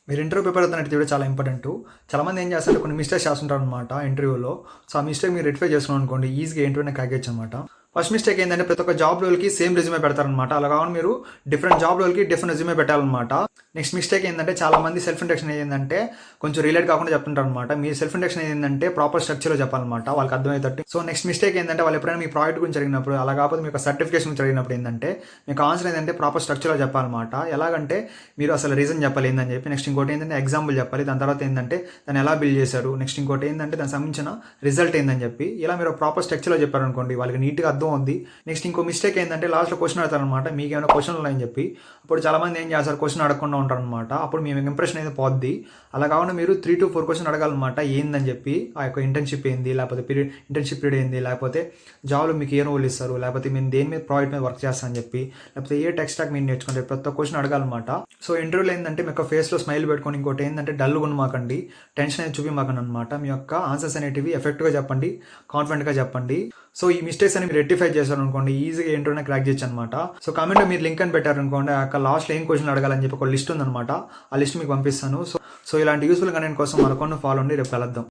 మీరు interview prepare అవుతున్నట్టు కూడా చాలా ఇంపార్టెంట్. చాలామంది ఏం చేస్తారంటే కొన్ని మిస్టేక్స్ చేస్తుంటారు అనమాట ఇంటర్వ్యూలో. సో ఆ మిస్టేక్ మీరు రెక్టిఫై చేసుకున్నాం అనుకోండి ఈజీగా ఇంటర్వ్యూనే క్రాక్ చేయొచ్చు అనమాట. ఫస్ట్ మిస్టేక్ ఏంటంటే ప్రతి ఒక్క జాబ్ రోల్కి సేమ్ రెజ్యూమే పెడతారనమాట. అలా కావాలి మీరు డిఫరెంట్ జాబ్ రోల్కి డిఫరెంట్ రెజ్యూమే పెట్టాలన్నమాట. నెక్స్ట్ మిస్టేక్ ఏంటంటే చాలా మంది సెల్ఫ్ ఇంట్రడక్షన్ ఏంటంటే కొంచెం రిలేట్ కాకుండా చెప్తుంటారు అనమాట. మీ సెల్ఫ్ ఇంట్రడక్షన్ ఏంటంటే ప్రాపర్ స్ట్రక్చర్లో చెప్పాలన్నమాట వాళ్ళకి అర్థమయ్యేటట్టు. సో నెక్స్ట్ మిస్టేక్ ఏంటంటే వాళ్ళు ఎప్పుడైనా మీ ప్రాజెక్ట్ గురించి అడిగినప్పుడు అలా కాకపోతే మీకు సర్టిఫికేషన్ గురించి అడిగినప్పుడు ఏంటంటే మీకు ఆన్సర్ ఏంటంటే ప్రాపర్ స్ట్రక్చర్లో చెప్పాలన్నమాట. ఎలాగంటే మీరు అసలు రీజన్ చెప్పాలి ఏందని చెప్పి, నెక్స్ట్ ఇంకోటి ఏంటంటే ఎగ్జాంపుల్ చెప్పాలి, దాని తర్వాత ఏంటంటే దాన్ని ఎలా బిల్డ్ చేశారు, నెక్స్ట్ ఇంకోటి ఏంటంటే దానికి సంబంధించిన రిజల్ట్ ఏందని చెప్పి ఇలా మీరు ప్రాపర్ స్ట్రక్చర్లో చెప్పారనుకోండి వాళ్ళకి నీట్గా అర్థం ఉంది. నెక్స్ట్ ఇంకో మిస్టేక్ ఏంటంటే లాస్ట్లో క్వశ్చన్ అడతారనమాట, మీకు ఏమైనా క్వశ్చన్ ఉన్నాయని చెప్పి. అప్పుడు చాలామంది ఏం చేస్తారు క్వశ్చన్ అడగకుండా ఉంటారనమాట. అప్పుడు మీ ఇంప్రెషన్ అయితే పోద్ది. అలా కాకుండా మీరు 3 to 4 క్వశ్చన్ అడగాలన్నమాట. ఏందని చెప్పి ఆ యొక్క ఇంటర్న్షిప్ ఏంది, లేకపోతే ఇంటర్న్షిప్ పీరియడ్ ఏంది, లేకపోతే జాబ్లో మీకు ఏ రోల్ ఇస్తారు, లేకపోతే మీరు దేని మీద ప్రాజెక్ట్ మీద వర్క్ చేస్తారని చెప్పి, లేకపోతే ఏ టెక్ స్టాక్ మీరు నేర్చుకుంటే ప్రతి ఒక్క క్వశ్చన్ అడగాలన్నమాట. సో ఇంటర్వ్యూలో ఏంటంటే మీ యొక్క ఫేస్లో స్మైల్ పెట్టుకొని, ఇంకోటి ఏంటంటే డల్గా ఉండమాకండి, టెన్షన్ అనేది చూపిమాకండి అనమాట. మీ యొక్క ఆన్సర్స్ అనేటివి ఎఫెక్ట్గా చెప్పండి, కాన్ఫిడెంట్గా చెప్పండి. సో ఈ మిస్టేక్స్ అని మీరు రెక్టిఫై చేశారు అనుకోండి ఈజీగా ఇంటర్వ్యూనే క్రాక్ చేయొచ్చు అనమాట. సో కామెంట్లో మీరు లింక్ అని పెట్టారనుకోండి, అక్కడ లాస్ట్లో ఏం క్వశ్చన్ అడగాలని చెప్పి ఒక లిస్ట్ ఉందన్నమాట. ఆ లిస్ట్ మీకు పంపిస్తాను. సో ఇలాంటి యూస్ఫుల్ కంటెంట్ కోసం మరొకరిని ఫాలో అండి. రేపు కలుద్దాం.